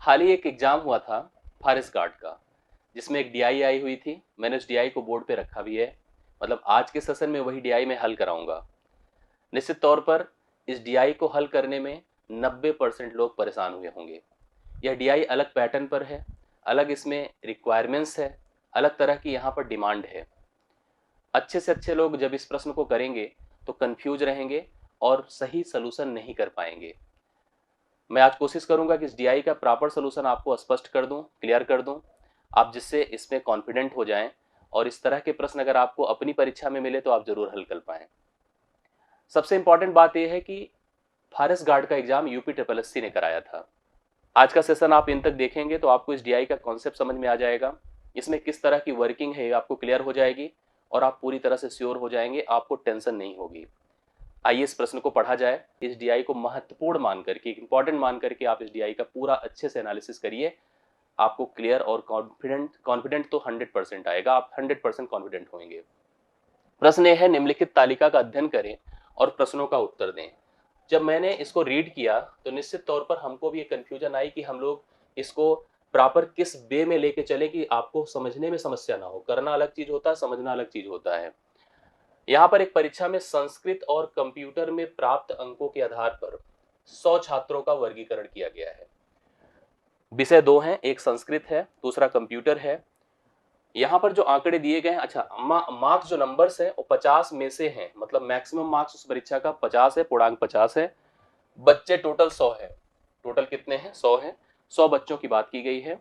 हाल ही एक एग्जाम हुआ था फॉरेस्ट गार्ड का, जिसमें एक डीआई आई हुई थी। मैंने उस डीआई को बोर्ड पे रखा भी है, मतलब आज के सेशन में वही डीआई मैं हल कराऊंगा। निश्चित तौर पर इस डीआई को हल करने में 90% लोग परेशान हुए होंगे। यह डीआई अलग पैटर्न पर है, अलग इसमें रिक्वायरमेंट्स है, अलग तरह की यहाँ पर डिमांड है। अच्छे से अच्छे लोग जब इस प्रश्न को करेंगे तो कंफ्यूज रहेंगे और सही सलूशन नहीं कर पाएंगे। मैं आज कोशिश करूंगा कि इस डीआई का प्रॉपर सोल्यूशन आपको स्पष्ट कर दूं, क्लियर कर दूं, आप जिससे इसमें कॉन्फिडेंट हो जाएं और इस तरह के प्रश्न अगर आपको अपनी परीक्षा में मिले तो आप जरूर हल कर पाएं। सबसे इंपॉर्टेंट बात यह है कि फॉरेस्ट गार्ड का एग्जाम यूपी ट्रिपल एससी ने कराया था। आज का सेशन आप इन तक देखेंगे तो आपको इस डीआई का कॉन्सेप्ट समझ में आ जाएगा, इसमें किस तरह की वर्किंग है आपको क्लियर हो जाएगी और आप पूरी तरह से श्योर हो जाएंगे, आपको टेंशन नहीं होगी। आइए इस प्रश्न को पढ़ा जाए। इस डीआई को महत्वपूर्ण मान करके, इंपॉर्टेंट मान करके आप इस डीआई का पूरा अच्छे से एनालिसिस करिए। आपको क्लियर और कॉन्फिडेंट तो 100% आएगा, आप 100% कॉन्फिडेंट होंगे। प्रश्न यह है, निम्नलिखित तालिका का अध्ययन करें और प्रश्नों का उत्तर दें। जब मैंने इसको रीड किया तो निश्चित तौर पर हमको भी एक कंफ्यूजन आई कि हम लोग इसको प्रॉपर किस वे में लेके चले कि आपको समझने में समस्या ना हो। करना अलग चीज होता है, समझना अलग चीज होता है। यहाँ पर एक परीक्षा में संस्कृत और कंप्यूटर में प्राप्त अंकों के आधार पर 100 छात्रों का वर्गीकरण किया गया है। विषय दो हैं, एक संस्कृत है, दूसरा कंप्यूटर है। यहाँ पर जो आंकड़े दिए गए हैं, अच्छा मार्क्स जो नंबर्स हैं वो 50 में से हैं, मतलब मैक्सिमम मार्क्स उस परीक्षा का 50 है, पूर्णांक 50 है। बच्चे टोटल 100 है। टोटल कितने हैं? 100 है। 100 बच्चों की बात की गई है।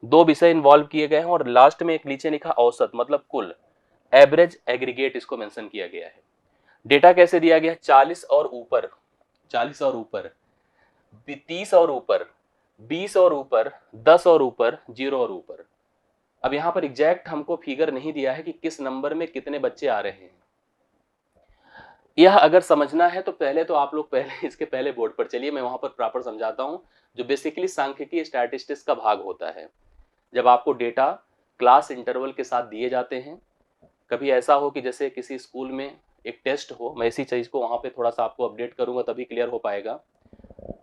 दो विषय इन्वॉल्व किए गए हैं और लास्ट में एक नीचे लिखा औसत, मतलब कुल, एवरेज, एग्रीगेट इसको मेंशन किया गया है। डेटा कैसे दिया गया? 40 और ऊपर, 40 और ऊपर, 30 और ऊपर, 20 और ऊपर, 10 और ऊपर, 0 और ऊपर। अब यहां पर एग्जैक्ट हमको फिगर नहीं दिया है कि किस नंबर में कितने बच्चे आ रहे हैं। यह अगर समझना है तो पहले तो आप लोग पहले इसके पहले बोर्ड पर चलिए, मैं वहां पर प्रॉपर समझाता हूं, जो बेसिकली सांख्यिकी स्टैटिस्टिक्स का भाग होता है। जब आपको डेटा क्लास इंटरवल के साथ दिए जाते हैं, कभी ऐसा हो कि जैसे किसी स्कूल में एक टेस्ट हो, मैं इसी चीज को वहां पे थोड़ा सा आपको अपडेट करूंगा तभी क्लियर हो पाएगा।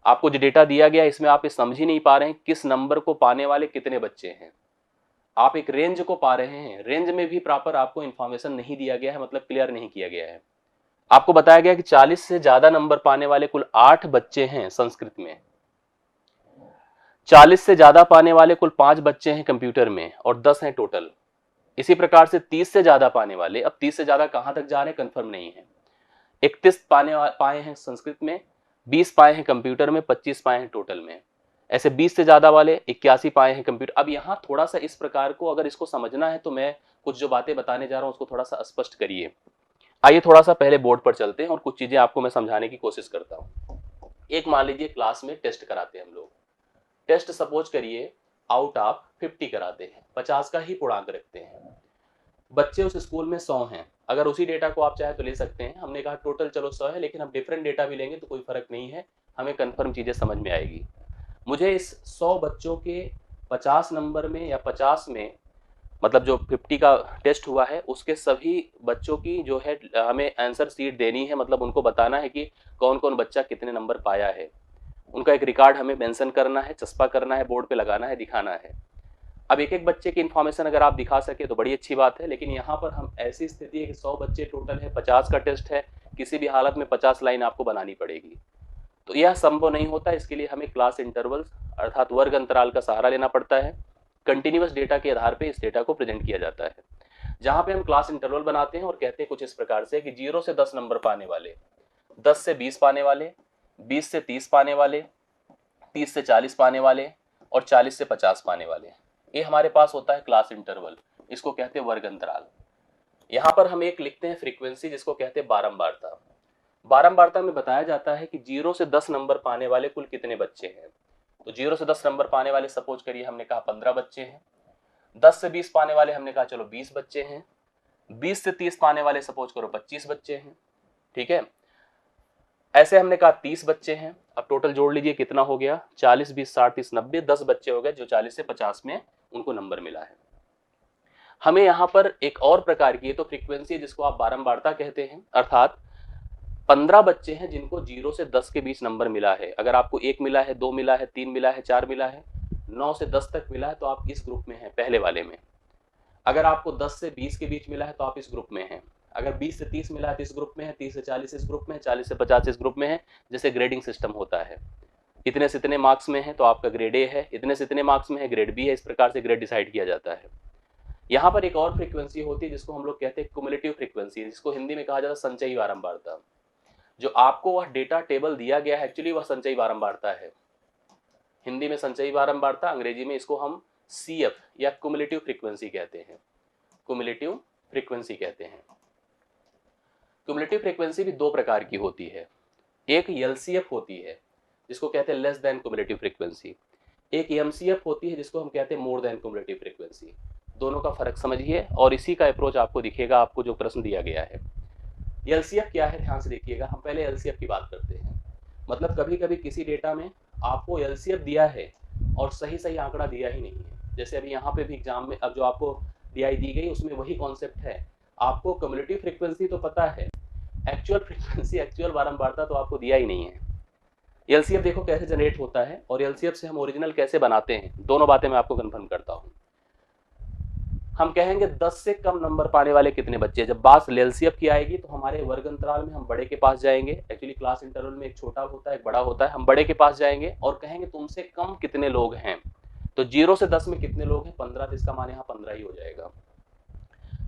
आपको जो डेटा दिया गया इसमें आप ये समझ ही नहीं पा रहे हैं किस नंबर को पाने वाले कितने बच्चे हैं। आप एक रेंज को पा रहे हैं, रेंज में भी प्रॉपर आपको इंफॉर्मेशन नहीं दिया गया है, मतलब क्लियर नहीं किया गया है। आपको बताया गया कि 40 से ज्यादा नंबर पाने वाले कुल 8 बच्चे हैं संस्कृत में, 40 से ज्यादा पाने वाले कुल 5 बच्चे हैं कंप्यूटर में और 10 हैं टोटल। इसी प्रकार से 30 से ज्यादा पाने वाले, अब 30 से ज्यादा कहां तक जा रहे हैं कंफर्म नहीं है। 31 पाए हैं संस्कृत में, 20 पाए हैं कंप्यूटर में, 25 पाए हैं टोटल में। ऐसे 20 से ज्यादा वाले 81 पाए हैं कंप्यूटर। अब यहां थोड़ा सा इस प्रकार को अगर इसको समझना है तो मैं कुछ जो बातें बताने जा रहा हूं उसको थोड़ा सा स्पष्ट करिए। आइए थोड़ा सा पहले बोर्ड पर चलते हैं और कुछ चीजें आपको मैं समझाने की कोशिश करता हूं। एक मान लीजिए क्लास में टेस्ट कराते हैं हम लोग, टेस्ट सपोज करिए आउट ऑफ 50 कराते हैं, 50 का ही पूर्णांक रखते हैं। बच्चे उस स्कूल में 100 हैं। अगर उसी डेटा को आप चाहे तो ले सकते हैं, हमने कहा टोटल चलो 100 है, लेकिन हम डिफरेंट डेटा भी लेंगे तो कोई फर्क नहीं है, हमें कंफर्म चीजें समझ में आएगी। मुझे इस 100 बच्चों के 50 नंबर में या 50 में, मतलब जो 50 का टेस्ट हुआ है उसके सभी बच्चों की जो है हमें आंसर शीट देनी है, मतलब उनको बताना है कि कौन कौन बच्चा कितने नंबर पाया है। उनका एक रिकॉर्ड हमें मेंशन करना है, चस्पा करना है, बोर्ड पे लगाना है, दिखाना है। अब एक एक बच्चे की इन्फॉर्मेशन अगर आप दिखा सके तो बड़ी अच्छी बात है, लेकिन यहाँ पर हम ऐसी स्थिति है कि 100 बच्चे टोटल है, 50 का टेस्ट है, किसी भी हालत में 50 लाइन आपको बनानी पड़ेगी। तो यह संभव नहीं होता, इसके लिए हमें क्लास इंटरवल्स अर्थात वर्ग अंतराल का सहारा लेना पड़ता है। कंटिन्यूअस डेटा के आधार पर इस डेटा को प्रेजेंट किया जाता है, जहां पे हम क्लास इंटरवल बनाते हैं और कहते हैं कुछ इस प्रकार से कि 0 से 10 नंबर पाने वाले, 10 से 20 पाने वाले, 20 से 30 पाने वाले, 30 से 40 पाने वाले और 40 से 50 पाने वाले, ये हमारे पास होता है क्लास इंटरवल। इसको कहते हैं वर्ग अंतराल। यहां पर हम एक लिखते हैं फ्रीक्वेंसी, जिसको कहते हैं बारंबारता। बारंबारता में बताया जाता है कि 0 से 10 नंबर पाने वाले कुल कितने बच्चे हैं। तो 0 से 10 नंबर पाने वाले सपोज करिए हमने कहा 15 बच्चे हैं। 10 से 20 पाने वाले हमने कहा चलो 20 बच्चे हैं। 20 से 30 पाने वाले सपोज करो 25 बच्चे हैं। ठीक है, ऐसे हमने कहा 30 बच्चे हैं। अब टोटल जोड़ लीजिए कितना हो गया, 40, 20, 60, 30, 90, 10 बच्चे हो गए जो 40 से 50 में उनको नंबर मिला है। हमें यहाँ पर एक और प्रकार की, तो फ्रीक्वेंसी है जिसको आप बारंबारता कहते हैं, अर्थात 15 बच्चे हैं जिनको 0 से 10 के बीच नंबर मिला है। अगर आपको 1 मिला है, 2 मिला है, 3 मिला है, 4 मिला है, 9 से 10 तक मिला है तो आप इस ग्रुप में हैं, पहले वाले में। अगर आपको 10 से 20 के बीच मिला है तो आप इस ग्रुप में हैं। अगर 20 से 30 मिला है तो इस ग्रुप में है, 30 से 40 इस ग्रुप में है, 40 से 50 इस ग्रुप में है। जैसे ग्रेडिंग सिस्टम होता है, इतने से इतने मार्क्स में है तो आपका ग्रेड ए है, इतने से इतने मार्क्स में है ग्रेड बी है, इस प्रकार से ग्रेड डिसाइड किया जाता है। यहाँ पर एक और फ्रीक्वेंसी होती है जिसको हम लोग कहते हैं क्युमुलेटिव फ्रीक्वेंसी, जिसको हिंदी में कहा जाता है संचयी बारंबारता। जो आपको वह डेटा टेबल दिया गया है एक्चुअली वह संचयी बारंबारता है। हिंदी में संचयी बारंबारता, अंग्रेजी में इसको हम CF या क्युमुलेटिव फ्रीक्वेंसी कहते हैं। क्युमुलेटिव फ्रीक्वेंसी कहते हैं। क्युमुलेटिव फ्रीक्वेंसी भी दो प्रकार की होती है। एक LCF होती है जिसको कहते हैं लेस देन क्युमुलेटिव फ्रीक्वेंसी। एक MCF होती है जिसको हम कहते हैं मोर देन क्युमुलेटिव फ्रीक्वेंसी। दोनों का फर्क समझिए और इसी का अप्रोच आपको दिखेगा, आपको जो प्रश्न दिया गया है। LCF क्या है, ध्यान से देखिएगा। हम पहले LCF की बात करते हैं। मतलब कभी कभी किसी डेटा में आपको LCF दिया है और सही सही आंकड़ा दिया ही नहीं है। जैसे अभी यहाँ पे भी एग्जाम में अब जो आपको DI दी गई उसमें वही कॉन्सेप्ट है। आपको क्युमुलेटिव फ्रीक्वेंसी तो पता है, एक्चुअल फ्रीक्वेंसी, एक्चुअल बारंबारता तो आपको दिया ही नहीं है। LCF देखो कैसे जनरेट होता है और LCF से हम ओरिजिनल कैसे बनाते हैं, दोनों बातें मैं आपको कंफर्म करता हूँ। हम कहेंगे 10 से कम नंबर पाने वाले कितने बच्चे। जब बात LCF की आएगी तो हमारे वर्ग अंतराल में हम बड़े के पास जाएंगे। एक्चुअली क्लास इंटरवल में एक छोटा होता है एक बड़ा होता है। हम बड़े के पास जाएंगे और कहेंगे तुमसे कम कितने लोग हैं। तो 0 से 10 में कितने लोग हैं, 15, तो इसका मान यहाँ 15 ही हो जाएगा।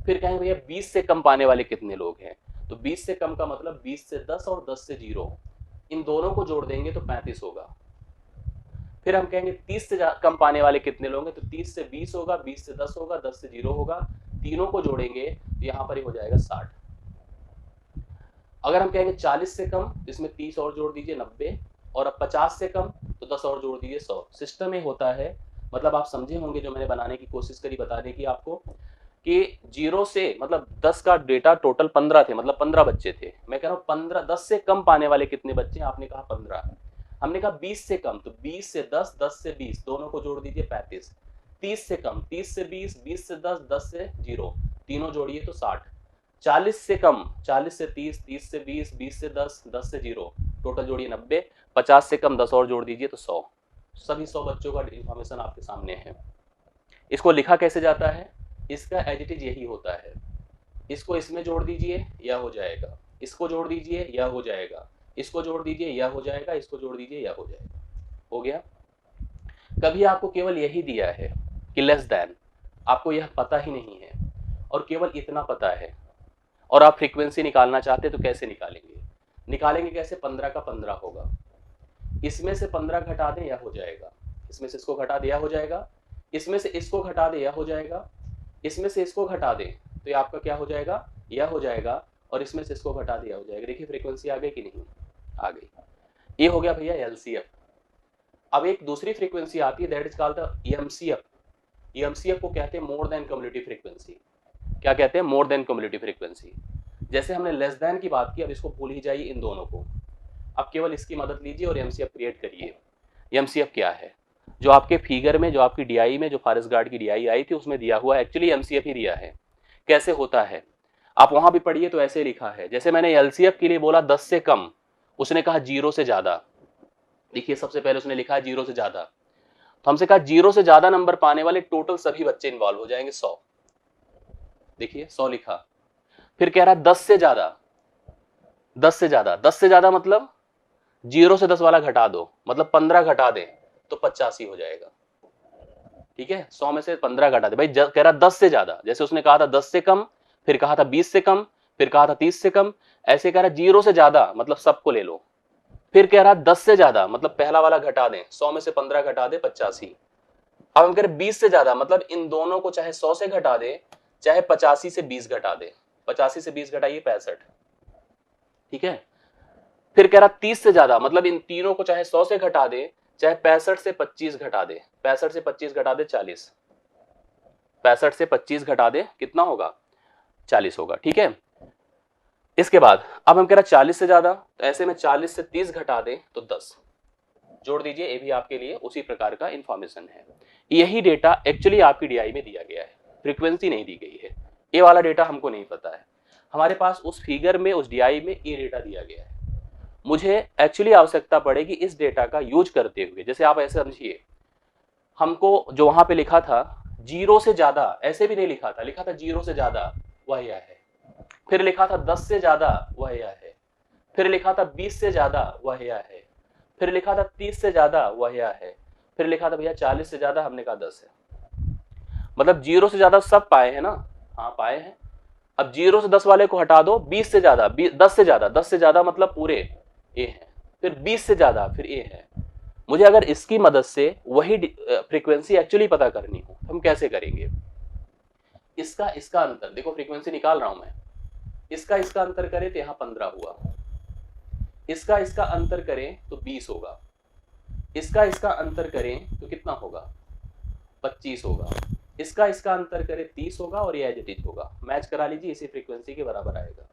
फिर कहेंगे भैया 20 से कम पाने वाले कितने लोग हैं। तो 20 से कम का मतलब 20 से 10 और 10 से 0, इन दोनों को जोड़ देंगे तो 35 होगा। फिर हम कहेंगे 30 से कम पाने वाले कितने लोग हैं। तो 30 से 20 होगा, 20 से 10 होगा, 10 से 0 होगा। तीनों को जोड़ेंगे तो यहाँ पर ही हो जाएगा 60। अगर हम कहेंगे 40 से कम, इसमें 30 और जोड़ दीजिए 90, और अब 50 से कम तो 10 और जोड़ दीजिए 100। सिस्टम में होता है, मतलब आप समझे होंगे जो मैंने बनाने की कोशिश करी बताने की आपको, कि 0 से मतलब 10 का डेटा टोटल 15 थे, मतलब 15 बच्चे थे। मैं कह रहा हूँ 15, 10 से कम पाने वाले कितने बच्चे हैं, आपने कहा 15। हमने कहा 20 से कम, तो 20 से 10, 10 से 20, दोनों को जोड़ दीजिए 35। 30 से कम, 30 से 20, 20 से 10, 10 से 0, तीनों जोड़िए तो 60। 40 से कम, 40 से 30, 30 से 20, 20 से 10, 10 से 0, टोटल जोड़िए 90। 50 से कम 10 और जोड़ दीजिए तो 100। सभी 100 बच्चों का इंफॉर्मेशन आपके सामने है। इसको लिखा कैसे जाता है, इसका एज इट इज यही होता है। इसको इसमें जोड़ दीजिए यह हो जाएगा, इसको जोड़ दीजिए यह हो जाएगा, इसको जोड़ दीजिए यह हो जाएगा, इसको जोड़ दीजिए यह हो जाएगा। हो गया। कभी आपको केवल यही दिया है कि लेस देन, आपको यह पता ही नहीं है और केवल इतना पता है, और आप फ्रीक्वेंसी निकालना चाहते हैं तो कैसे निकालेंगे, निकालेंगे कैसे, 15 का 15 होगा, इसमें से 15 घटा दें यह हो जाएगा, इसमें से इसको घटा दिया हो जाएगा, इसमें से इसको घटा दे यह हो जाएगा, इसमें से इसको घटा दें तो ये आपका क्या हो जाएगा, यह हो जाएगा, और इसमें से इसको घटा दिया हो जाएगा। देखिए फ्रीक्वेंसी आ गई कि नहीं, आ गई। ये हो गया भैया LCF। अब एक दूसरी फ्रीक्वेंसी आती है, that is called the EMCF। EMCF को कहते हैं मोर देन क्युमुलेटिव फ्रीक्वेंसी। क्या कहते हैं, मोर देन क्युमुलेटिव फ्रीक्वेंसी। जैसे हमने लेस देन की बात की, अब इसको भूल ही जाइए इन दोनों को, अब केवल इसकी मदद लीजिए और MCF क्रिएट करिए। MCF क्या है, जो आपके फिगर में, जो आपकी DI में, जो फॉरेस्ट गार्ड की DI आई थी उसमें दिया हुआ एक्चुअली MCF ही दिया है। कैसे होता है आप वहां भी पढ़िए, तो ऐसे लिखा है। जैसे मैंने LCF के लिए बोला 10 से कम, उसने कहा 0 से ज्यादा। देखिए सबसे पहले उसने लिखा है 0 से ज्यादा, तो हमसे कहा 0 से ज्यादा नंबर पाने वाले टोटल सभी बच्चे इन्वॉल्व हो जाएंगे 100। देखिए 100 लिखा। फिर कह रहा है 10 से ज्यादा, 10 से ज्यादा, 10 से ज्यादा मतलब 0 से 10 वाला घटा दो, मतलब 15 घटा दें तो 85 हो जाएगा। ठीक है, 100 में से 15 घटा दे भाई। कह रहा 10 से ज्यादा, जैसे उसने कहा था 10 से कम, फिर कहा था 20 से कम, फिर कहा था 30 से कम, ऐसे कह रहा 0 से ज्यादा मतलब सबको ले लो। फिर कह रहा 10 से ज्यादा मतलब पहला वाला घटा दें, 100 में से 15 घटा दे 85। अब हम कह रहे 20 से ज्यादा मतलब इन दोनों को चाहे 100 से घटा दे, चाहे 85 से 20 घटा दे। 85 से 20 घटाइए 65। ठीक है। फिर कह रहा 30 से ज्यादा मतलब इन तीनों को चाहे 100 से घटा दे, चाहे 65 से 25 घटा दे। 65 से 25 घटा दे 40। 65 से 25 घटा दे कितना होगा, 40 होगा। ठीक है। इसके बाद अब हम कह रहा 40 से ज्यादा, तो ऐसे में 40 से 30 घटा दे तो 10 जोड़ दीजिए। ये भी आपके लिए उसी प्रकार का इंफॉर्मेशन है। यही डेटा एक्चुअली आपकी DI में दिया गया है, फ्रीक्वेंसी नहीं दी गई है। ये वाला डेटा हमको नहीं पता है, हमारे पास उस फिगर में, उस DI में ये डेटा दिया गया है। मुझे एक्चुअली आवश्यकता पड़ेगी इस डेटा का यूज करते हुए। जैसे आप ऐसे समझिए, हमको जो वहां पे लिखा था 0 से ज्यादा, ऐसे भी नहीं लिखा था, लिखा था 0 से ज्यादा, वह यह है। फिर लिखा था 10 से ज्यादा, वह यह है। फिर लिखा था 20 से ज्यादा, वह यह है। फिर लिखा था 30 से ज्यादा, वह यह है। फिर लिखा था भैया 40 से ज्यादा, हमने कहा 10 है। मतलब 0 से ज्यादा सब पाए हैं ना? हाँ पाए हैं। अब 0 से 10 वाले को हटा दो, 20 से ज्यादा, 10 से ज्यादा, 10 से ज्यादा मतलब पूरे ए है। फिर 20 से ज्यादा, फिर ए है। मुझे अगर इसकी मदद से वही फ्रीक्वेंसी एक्चुअली पता करनी हो तो हम कैसे करेंगे? इसका इसका अंतर देखो, फ्रीक्वेंसी निकाल रहा हूं मैं, इसका इसका अंतर करें तो यहां 15 हुआ, इसका इसका अंतर करें तो 20 होगा, इसका इसका अंतर करें तो कितना होगा? 25 होगा, इसका इसका अंतर करें 30 होगा, और ये एज इट इज होगा। मैच करा लीजिए, इसी फ्रीक्वेंसी के बराबर आएगा।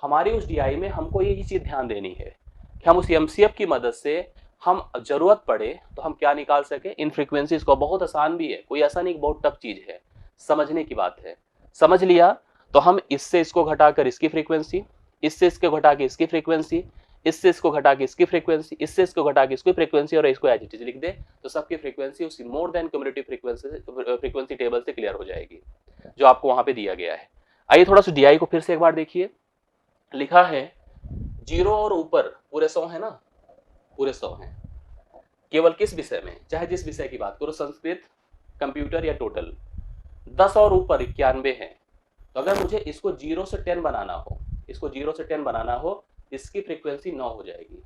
हमारी उस डीआई में हमको यही चीज ध्यान देनी है कि हम उस एमसीएफ की मदद से हम जरूरत पड़े तो हम क्या निकाल सके इन फ्रीक्वेंसीज को। बहुत आसान भी है, कोई ऐसा नहीं, बहुत टफ चीज है, समझने की बात है। समझ लिया तो हम इससे इसको घटाकर इसकी फ्रीक्वेंसी, इससे इसको घटा के इसकी फ्रीक्वेंसी, इससे इसको घटा के इसकी फ्रीक्वेंसी, इससे इसको घटा के इसकी फ्रीक्वेंसी, और इसको एज इट इज लिख दे तो सबकी फ्रीक्वेंसी उसी more than cumulative frequency table से क्लियर हो जाएगी, जो आपको वहां पे दिया गया है। आइए थोड़ा सा डीआई को फिर से एक बार देखिए। लिखा है 0 और ऊपर पूरे 100 है ना, पूरे 100 हैं। केवल किस विषय में, चाहे जिस विषय की बात करो, संस्कृत, कंप्यूटर या टोटल। 10 और ऊपर 91 है। तो अगर मुझे इसको 0 से 10 बनाना हो, इसको 0 से 10 बनाना हो, इसकी फ्रीक्वेंसी 9 हो जाएगी।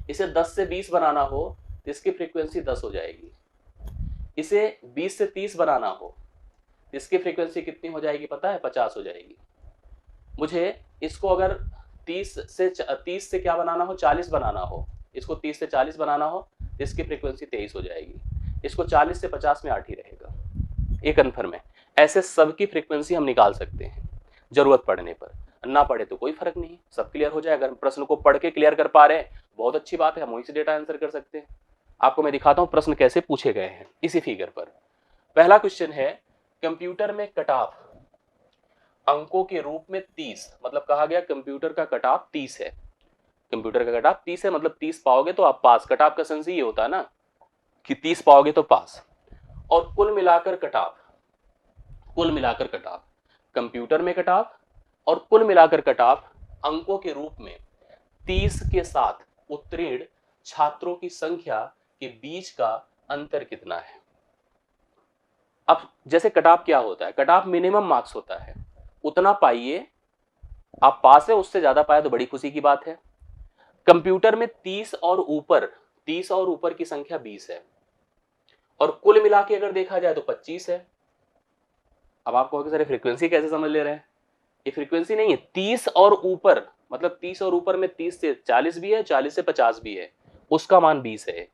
इसे 10 से 20 बनाना हो तो इसकी फ्रीक्वेंसी 10 हो जाएगी। इसे 20 से 30 बनाना हो इसकी फ्रीक्वेंसी कितनी हो जाएगी पता है? 50 हो जाएगी। मुझे इसको अगर 30 से क्या बनाना हो, 40 बनाना हो, इसको 30 से 40 बनाना हो, इसकी फ्रीक्वेंसी 23 हो जाएगी। इसको 40 से 50 में 8 ही रहेगा, ये कन्फर्म है। ऐसे सबकी फ्रीक्वेंसी हम निकाल सकते हैं जरूरत पड़ने पर। ना पड़े तो कोई फर्क नहीं, सब क्लियर हो जाए। अगर प्रश्न को पढ़ के क्लियर कर पा रहे हैं बहुत अच्छी बात है, हम वहीं से डेटा आंसर कर सकते हैं। आपको मैं दिखाता हूं प्रश्न कैसे पूछे गए हैं इसी फिगर पर। पहला क्वेश्चन है, कंप्यूटर में कट ऑफ अंकों के रूप में 30, मतलब कहा गया कंप्यूटर का कट ऑफ 30 है। कंप्यूटर का कट ऑफ 30 है, मतलब 30 पाओगे तो आप पास। कट ऑफ का सेंस ये होता है ना कि 30 पाओगे तो पास। और कुल मिलाकर कट ऑफ, कुल मिलाकर कट ऑफ, कंप्यूटर में कट ऑफ और कुल मिलाकर कट ऑफ अंकों के रूप में 30 के साथ उत्तीर्ण छात्रों की संख्या के बीच का अंतर कितना है। अब जैसे कट ऑफ क्या होता है, कट ऑफ मिनिमम मार्क्स होता है, उतना पाइए, आप पास है, उससे ज्यादा पाए तो बड़ी खुशी की बात है। कंप्यूटर में 30 और ऊपर की संख्या 20 है, और कुल मिला के अगर देखा जाए तो 25 है। अब आप कहोगे सर फ्रीक्वेंसी कैसे समझ ले रहे हैं? ये फ्रीक्वेंसी नहीं है, 30 और ऊपर, मतलब 30 और ऊपर में 30 से 40 भी है, 40 से 50 भी है, उसका मान 20 है।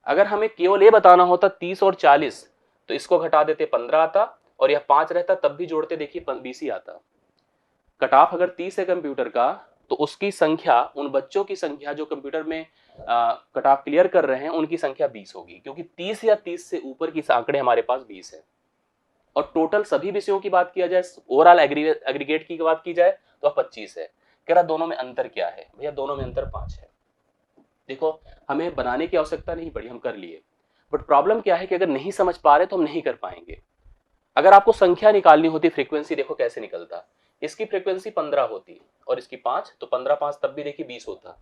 अगर हमें केवल ये बताना होता 30 और 40 तो इसको घटा देते 15 आता, और यह 5 रहता, तब भी जोड़ते देखिए 20 ही आता। कट ऑफ अगर 30 है कंप्यूटर का, तो उसकी संख्या, उन बच्चों की संख्या जो कंप्यूटर में कट ऑफ क्लियर कर रहे हैं, उनकी संख्या 20 होगी, क्योंकि 30 या 30 से ऊपर की आंकड़े हमारे पास 20 है। और टोटल सभी विषयों की बात किया जाए, ओवरऑल एग्रीगेट की बात की जाए तो 25 है। कह रहा दोनों में अंतर क्या है? भैया दोनों में अंतर 5 है। देखो हमें बनाने की आवश्यकता नहीं पड़ी, हम कर लिए। बट प्रॉब्लम क्या है कि अगर नहीं समझ पा रहे तो हम नहीं कर पाएंगे। अगर आपको संख्या निकालनी होती, फ्रीक्वेंसी देखो कैसे निकलता, इसकी फ्रीक्वेंसी 15 होती और इसकी 5, तो 15 5 तब भी देखिए 20 होता,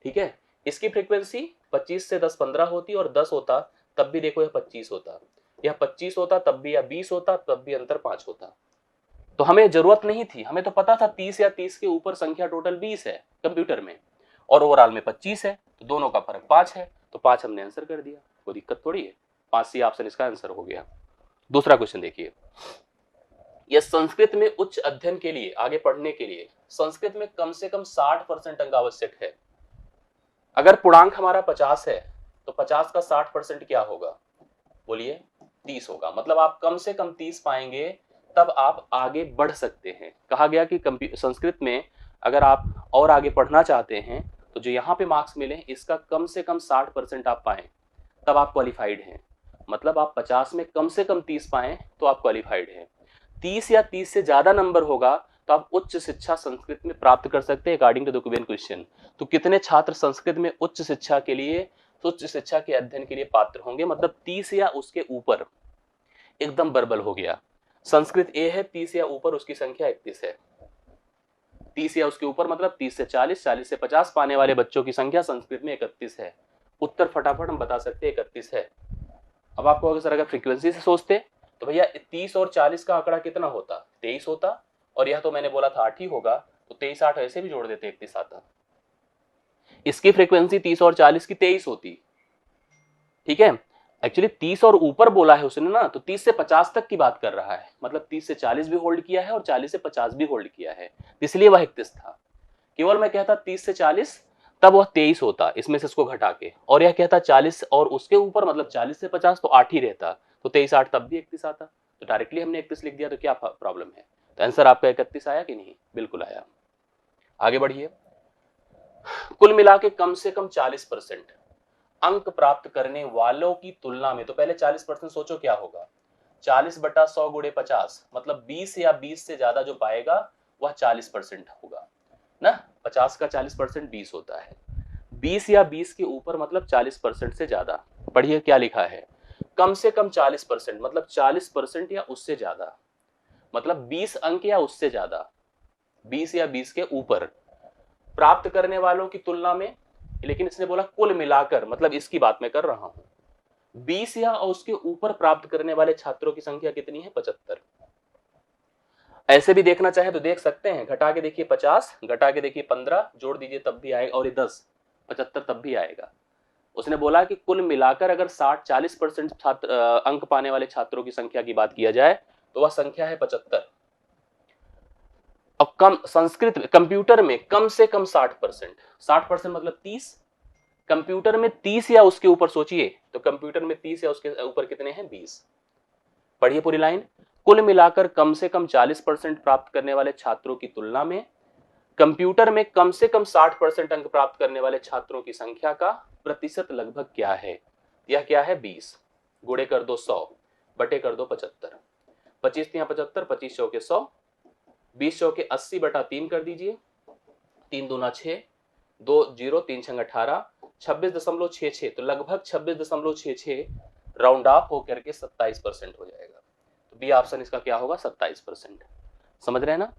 ठीक है। इसकी फ्रीक्वेंसी 25 से 10 15 होती और 10 होता, तब भी देखो यह 25 होता, यह 25 होता तब भी, या 20 होता तब भी अंतर 5 होता। तो हमें जरूरत नहीं थी, हमें तो पता था 30 या 30 के ऊपर संख्या टोटल 20 है कंप्यूटर में, और ओवरऑल में 25 है, तो दोनों का फर्क 5 है, तो 5 हमने आंसर कर दिया, कोई दिक्कत थोड़ी है। 5 सी ऑप्शन इसका आंसर हो गया। दूसरा क्वेश्चन देखिए, यह संस्कृत में उच्च अध्ययन के लिए, आगे पढ़ने के लिए संस्कृत में कम से कम 60% अंक आवश्यक है। अगर पूर्णांक हमारा 50 है तो 50 का 60% क्या होगा? बोलिए 30 होगा। मतलब आप कम से कम 30 पाएंगे तब आप आगे बढ़ सकते हैं। कहा गया कि संस्कृत में अगर आप और आगे पढ़ना चाहते हैं तो जो यहाँ पे मार्क्स मिले इसका कम से कम 60% आप पाएं तब आप क्वालिफाइड हैं। मतलब आप 50 में कम से कम 30 पाएं तो आप क्वालिफाइड हैं। 30 या 30 से ज्यादा नंबर होगा तो आप उच्च शिक्षा संस्कृत में प्राप्त कर सकते हैं according to the given question. तो कितने छात्र संस्कृत में उच्च शिक्षा के लिए उच्च शिक्षा के अध्ययन के लिए पात्र होंगे, मतलब 30 या उसके ऊपर, एकदम बर्बल हो गया। संस्कृत ए है, 30 या ऊपर उसकी संख्या 31 है। 30 या उसके ऊपर मतलब 30 से 40, 40 से 50 पाने वाले बच्चों की संख्या संस्कृत में 31 है। उत्तर फटाफट हम बता सकते हैं 31 है। अब आपको सर अगर फ्रीक्वेंसी से सोचते तो भैया 30 और 40 का आंकड़ा कितना होता, 23 होता, और यह तो मैंने बोला था 8 ही होगा, तो 23 8 ऐसे भी जोड़ देते 31 आता। इसकी फ्रीक्वेंसी 30 और 40 की 23 होती, ठीक है। एक्चुअली 30 और ऊपर बोला है उसने ना, तो 30 से 50 तक की बात कर रहा है, मतलब 30 से 40 भी होल्ड किया है और 40 से 50 भी होल्ड किया है, इसलिए वह 31 था। केवल मैं कहता 30 से 40 तब वह 23 होता, इसमें से इसको घटा के, और यह कहता 40 और उसके ऊपर मतलब 40 से 50 तो 8 ही रहता, तो 23 8 तब भी 31 आता, तो डायरेक्टली हमने 31 लिख दिया, तो क्या प्रॉब्लम है। तो आंसर आपका 31 आया कि नहीं, बिल्कुल आया। आगे बढ़िए। कुल मिला के कम से कम 40% अंक प्राप्त करने वालों की तुलना में, तो पहले 40% सोचो क्या होगा, 40/100 × 50 मतलब 20 या 20 से ज्यादा जो पाएगा वह 40% होगा ना। 50 का 40% 20 होता है, 20 या 20 के ऊपर मतलब 40% से ज्यादा। पढ़िए क्या लिखा है, कम से कम 40% मतलब 40% या उससे ज्यादा, मतलब 20 अंक या उससे ज्यादा, 20 या 20 के ऊपर प्राप्त करने वालों की तुलना में, लेकिन इसने बोला कुल मिलाकर, मतलब इसकी बात मैं कर रहा हूं। 20 या उसके ऊपर प्राप्त करने वाले छात्रों की संख्या कितनी है, 75। ऐसे भी देखना चाहे तो देख सकते हैं, घटा के देखिए 50, घटा के देखिए 15, जोड़ दीजिए तब भी आएगा, और ये 10, 75 तब भी आएगा। उसने बोला कि कुल मिलाकर अगर 40% छात्र अंक पाने वाले छात्रों की संख्या की बात किया जाए तो वह संख्या है 75। अब कम संस्कृत कंप्यूटर में कम से कम 60%, 60% मतलब 30, कंप्यूटर में 30 या उसके ऊपर सोचिए, तो कंप्यूटर में 30 या उसके ऊपर कितने हैं, 20। पढ़िए पूरी लाइन, कुल मिलाकर कम से कम 40% प्राप्त करने वाले छात्रों की तुलना में कंप्यूटर में कम से कम 60% अंक प्राप्त करने वाले छात्रों की संख्या का प्रतिशत लगभग क्या है। यह क्या है, 20, गुणे कर दो 100, बटे कर दो 75, 25 या 75, 25 चौके 100, 20 चौके 80/3 कर दीजिए, 3 दूना 6, 2 0 3 6 18, 26.66, तो लगभग 26.66 राउंड ऑफ होकर के 27% हो जाएगा। तो बी ऑप्शन इसका क्या होगा, 27%। समझ रहे हैं ना।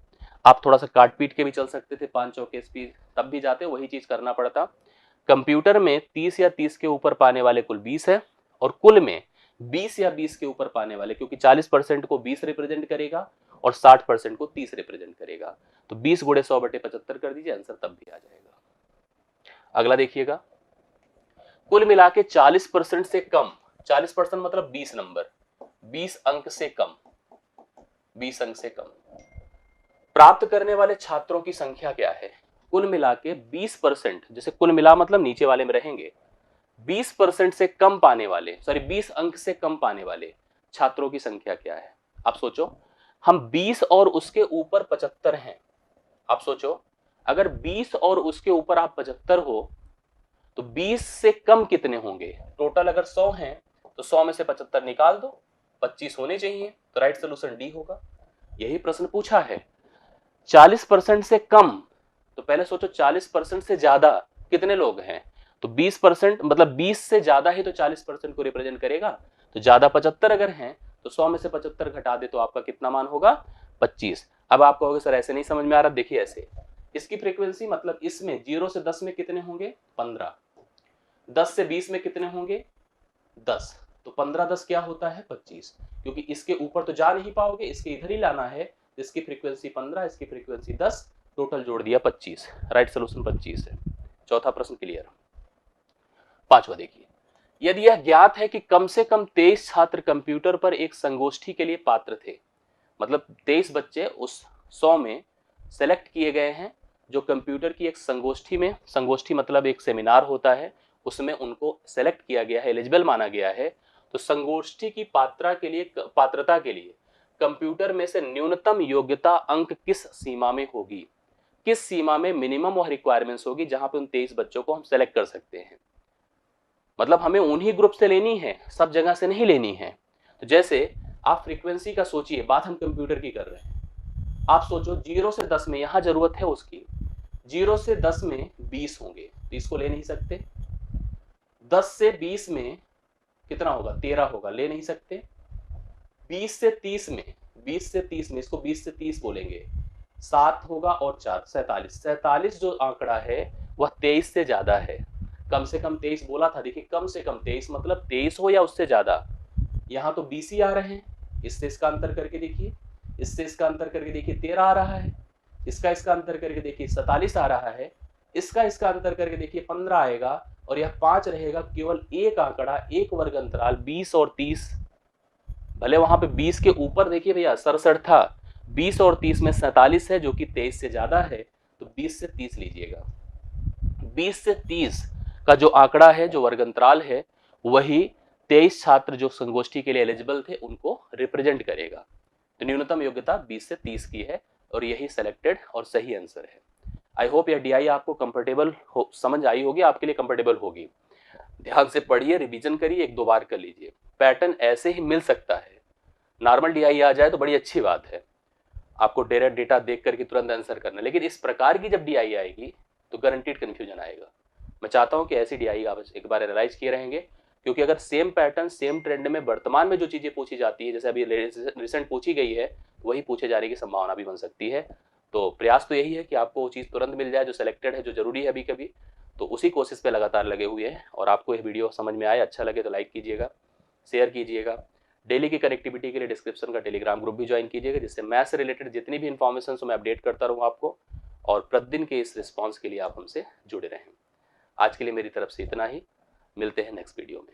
आप थोड़ा सा काट पीट के भी चल सकते थे, 5 चौके स्पीड तब भी जाते, वही चीज करना पड़ता। कंप्यूटर में 30 या 30 के ऊपर पाने वाले कुल 20 है, और कुल में 20 या 20 के ऊपर पाने वाले, क्योंकि 40% को 20 रिप्रेजेंट करेगा और 60% को 30 रिप्रेजेंट करेगा, तो 20 × 100/75 कर दीजिए, आंसर तब भी आ जाएगा। अगला देखिएगा, कुल मिला के 40% से कम, 40% मतलब 20 नंबर, 20 अंक से कम, 20 अंक से कम प्राप्त करने वाले छात्रों की संख्या क्या है। कुल मिला के 20%, जैसे कुल मिला मतलब नीचे वाले में रहेंगे, 20% से कम पाने वाले, सॉरी 20 अंक से कम पाने वाले छात्रों की संख्या क्या है। आप सोचो, हम 20 और उसके ऊपर 75 हैं। आप सोचो, अगर 20 और उसके ऊपर आप 75 हो तो 20 से कम कितने होंगे। टोटल अगर 100 हैं तो 100 में से 75 निकाल दो, 25 होने चाहिए, तो राइट सोल्यूशन डी होगा। यही प्रश्न पूछा है। 40% से कम, तो पहले सोचो 40% से ज्यादा कितने लोग हैं, तो 20% मतलब 20 से ज्यादा ही तो 40% को रिप्रेजेंट करेगा, तो ज्यादा 75 अगर हैं तो 100 में से 75 घटा दे तो आपका कितना मान होगा, 25। अब आप कहोगे सर ऐसे नहीं समझ में आ रहा, देखिए ऐसे, इसकी फ्रीक्वेंसी मतलब इसमें 0 से 10 में कितने होंगे, 15, 10 से 20 में कितने होंगे, 10, तो 15 10 क्या होता है, 25, क्योंकि इसके ऊपर तो जा नहीं पाओगे, इसके इधर ही लाना है, इसकी फ्रीक्वेंसी 15, इसकी फ्रीक्वेंसी 10, टोटल जोड़ दिया 25, राइट सोल्यूशन 25 है। चौथा प्रश्न क्लियर। पांचवा देखिए, यदि यह ज्ञात है कि कम से कम 23 छात्र कंप्यूटर पर एक संगोष्ठी के लिए पात्र थे, मतलब 23 बच्चे उस 100 में सेलेक्ट किए गए हैं जो कंप्यूटर की एक संगोष्ठी में, संगोष्ठी मतलब एक सेमिनार होता है, उसमें उनको सेलेक्ट किया गया है, एलिजिबल माना गया है, तो संगोष्ठी की पात्रता के लिए कंप्यूटर में से न्यूनतम योग्यता अंक किस सीमा में होगी, किस सीमा में मिनिमम वह रिक्वायरमेंट्स होगी जहां पे उन 23 बच्चों को हम सेलेक्ट कर सकते हैं। मतलब हमें उन्हीं ग्रुप से लेनी है, सब जगह से नहीं लेनी है। तो जैसे आप फ्रीक्वेंसी का सोचिए, बात हम कंप्यूटर की कर रहे हैं, आप सोचो 0 से 10 में यहां जरूरत है उसकी, 0 से 10 में 20 होंगे, तो इसको ले नहीं सकते। 10 से 20 में कितना होगा? 13 होगा, ले नहीं सकते। 20 से 30 में, 20 से 30 में, इसको 20 से 30 बोलेंगे, 7 होगा और 4 47। 47 जो आंकड़ा है वह 23 से ज्यादा है। कम से कम 23 बोला था, देखिए कम से कम 23 मतलब 23 हो या उससे ज्यादा। यहाँ तो 20 ही आ रहे हैं, इससे इसका अंतर करके देखिए, इससे इसका अंतर करके देखिए 13 आ रहा है, इसका अंतर करके देखिए 47 आ रहा है, इसका अंतर करके देखिए 15 आएगा, और यह 5 रहेगा। केवल एक आंकड़ा, एक वर्ग अंतराल 20 और 30, भले वहां पे 20 के ऊपर देखिए भैया 67 था, 20 और 30 में 47 है जो कि 23 से ज्यादा है, तो 20 से 30 लीजिएगा। 20 से 30 का जो आंकड़ा है, जो वर्ग अंतराल है, वही 23 छात्र जो संगोष्ठी के लिए एलिजिबल थे उनको रिप्रेजेंट करेगा। तो न्यूनतम योग्यता 20 से 30 की है, और यही सेलेक्टेड और सही आंसर है। आई होप यह डीआई आपको कंफर्टेबल हो, समझ आई होगी, आपके लिए कंफर्टेबल होगी। ध्यान से पढ़िए, रिवीजन करिए, एक दो बार कर लीजिए। पैटर्न ऐसे ही मिल सकता है, नॉर्मल डीआई आ जाए तो बड़ी अच्छी बात है, आपको डायरेक्ट डेटा देख करके तुरंत आंसर करना, लेकिन इस प्रकार की जब डीआई आएगी तो गारंटीड कंफ्यूजन आएगा। मैं चाहता हूं कि ऐसी डीआई आप एक बार एनालाइज किए रहेंगे, क्योंकि अगर सेम पैटर्न सेम ट्रेंड में वर्तमान में जो चीजें पूछी जाती है, जैसे अभी रिसेंट पूछी गई है, वही पूछे जाने की संभावना भी बन सकती है। तो प्रयास तो यही है कि आपको वो चीज़ तुरंत मिल जाए जो सिलेक्टेड है, जो जरूरी है अभी कभी। तो उसी कोशिश पे लगातार लगे हुए हैं, और आपको ये वीडियो समझ में आए, अच्छा लगे तो लाइक कीजिएगा, शेयर कीजिएगा। डेली की कनेक्टिविटी के लिए डिस्क्रिप्शन का टेलीग्राम ग्रुप भी ज्वाइन कीजिएगा, जिससे मैथ से रिलेटेड जितनी भी इन्फॉर्मेशन मैं अपडेट करता रहूँ आपको, और प्रतिदिन के इस रिस्पॉन्स के लिए आप हमसे जुड़े रहें। आज के लिए मेरी तरफ से इतना ही, मिलते हैं नेक्स्ट वीडियो में।